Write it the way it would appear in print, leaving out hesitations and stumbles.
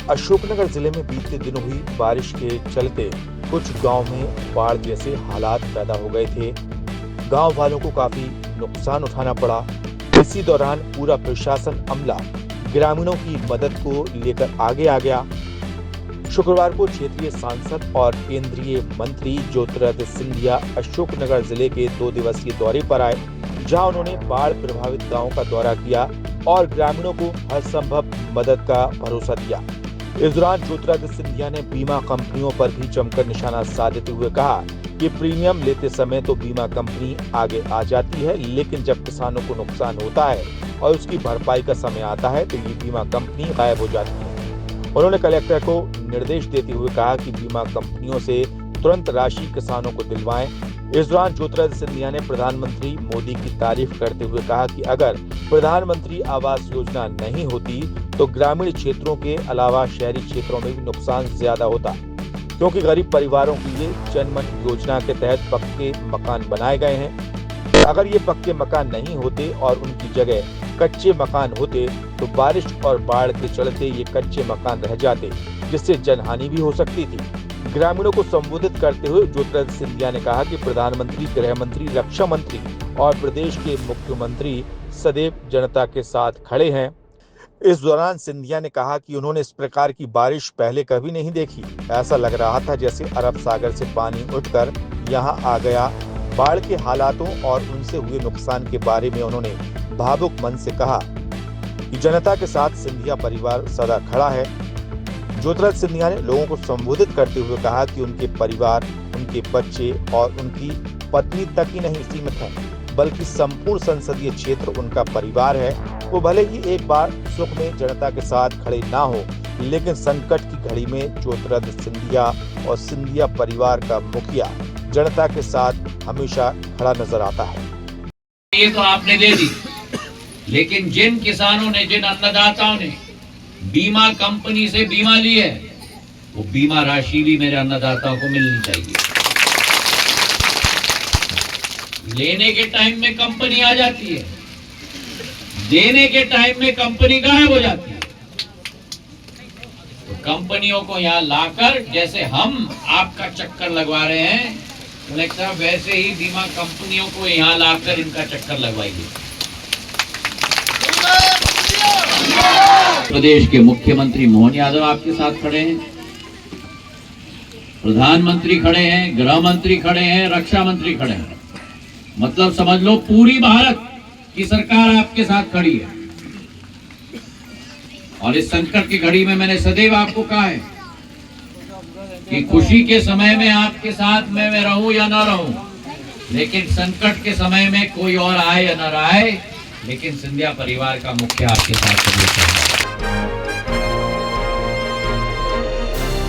अशोकनगर जिले में बीते दिनों हुई बारिश के चलते कुछ गांव में बाढ़ जैसे हालात पैदा हो गए थे। गांव वालों को काफी नुकसान उठाना पड़ा। इसी दौरान पूरा प्रशासन अमला ग्रामीणों की मदद को लेकर आगे आ गया। शुक्रवार को क्षेत्रीय सांसद और केंद्रीय मंत्री ज्योतिरादित्य सिंधिया अशोकनगर जिले के 2 दिवसीय दौरे पर आए, जहां उन्होंने बाढ़ प्रभावित गांवों का दौरा किया और ग्रामीणों को हर संभव मदद का भरोसा दिया। इस दौरान ज्योतिरादित्य सिंधिया ने बीमा कंपनियों पर भी जमकर निशाना साधते हुए कहा कि प्रीमियम लेते समय तो बीमा कंपनी आगे आ जाती है, लेकिन जब किसानों को नुकसान होता है और उसकी भरपाई का समय आता है तो ये बीमा कंपनी गायब हो जाती है। उन्होंने कलेक्टर को निर्देश देते हुए कहा कि बीमा कंपनियों से तुरंत राशि किसानों को दिलवाएं। इस दौरान ज्योतिरादित्य सिंधिया ने प्रधानमंत्री मोदी की तारीफ करते हुए कहा कि अगर प्रधानमंत्री आवास योजना नहीं होती तो ग्रामीण क्षेत्रों के अलावा शहरी क्षेत्रों में भी नुकसान ज्यादा होता, क्योंकि गरीब परिवारों के लिए जनमन योजना के तहत पक्के मकान बनाए गए हैं। अगर ये पक्के मकान नहीं होते और उनकी जगह कच्चे मकान होते तो बारिश और बाढ़ के चलते ये कच्चे मकान रह जाते, जिससे जनहानि भी हो सकती थी। ग्रामीणों को संबोधित करते हुए ज्योतिरादित्य सिंधिया ने कहा कि प्रधानमंत्री, गृह मंत्री, रक्षा मंत्री और प्रदेश के मुख्यमंत्री सदैव जनता के साथ खड़े हैं। इस दौरान सिंधिया ने कहा कि उन्होंने इस प्रकार की बारिश पहले कभी नहीं देखी। ऐसा लग रहा था जैसे अरब सागर से पानी उठकर यहाँ आ गया। बाढ़ के हालातों और उनसे हुए नुकसान के बारे में उन्होंने भावुक मन से कहा कि जनता के साथ सिंधिया परिवार सदा खड़ा है। ज्योतिरादित्य सिंधिया ने लोगों को संबोधित करते हुए कहा कि उनके परिवार, उनके बच्चे और उनकी पत्नी तक ही नहीं सीमित है, बल्कि संपूर्ण संसदीय क्षेत्र उनका परिवार है। वो भले ही एक बार सुख में जनता के साथ खड़े ना हो, लेकिन संकट की घड़ी में ज्योतिरादित्य सिंधिया और सिंधिया परिवार का मुखिया जनता के साथ हमेशा खड़ा नजर आता है। ये तो आपने दे दी, लेकिन जिन किसानों ने, जिन अन्नदाताओं ने बीमा कंपनी से बीमा ली है, वो बीमा राशि भी मेरे अन्नदाताओं को मिलनी चाहिए। लेने के टाइम में कंपनी आ जाती है, देने के टाइम में कंपनी गायब हो जाती है। तो कंपनियों को यहाँ लाकर, जैसे हम आपका चक्कर लगवा रहे हैं कलेक्टर साहब, वैसे ही बीमा कंपनियों को यहाँ लाकर इनका चक्कर लगवाइए। प्रदेश के मुख्यमंत्री मोहन यादव आपके साथ खड़े हैं, प्रधानमंत्री खड़े हैं, गृह मंत्री खड़े हैं, रक्षा मंत्री खड़े हैं। मतलब समझ लो पूरी भारत की सरकार आपके साथ खड़ी है। और इस संकट की घड़ी में मैंने सदैव आपको कहा है कि खुशी के समय में आपके साथ मैं रहूं या ना रहूं, लेकिन संकट के समय में कोई और आए या ना आए, लेकिन सिंधिया परिवार का मुखिया आपके साथ है।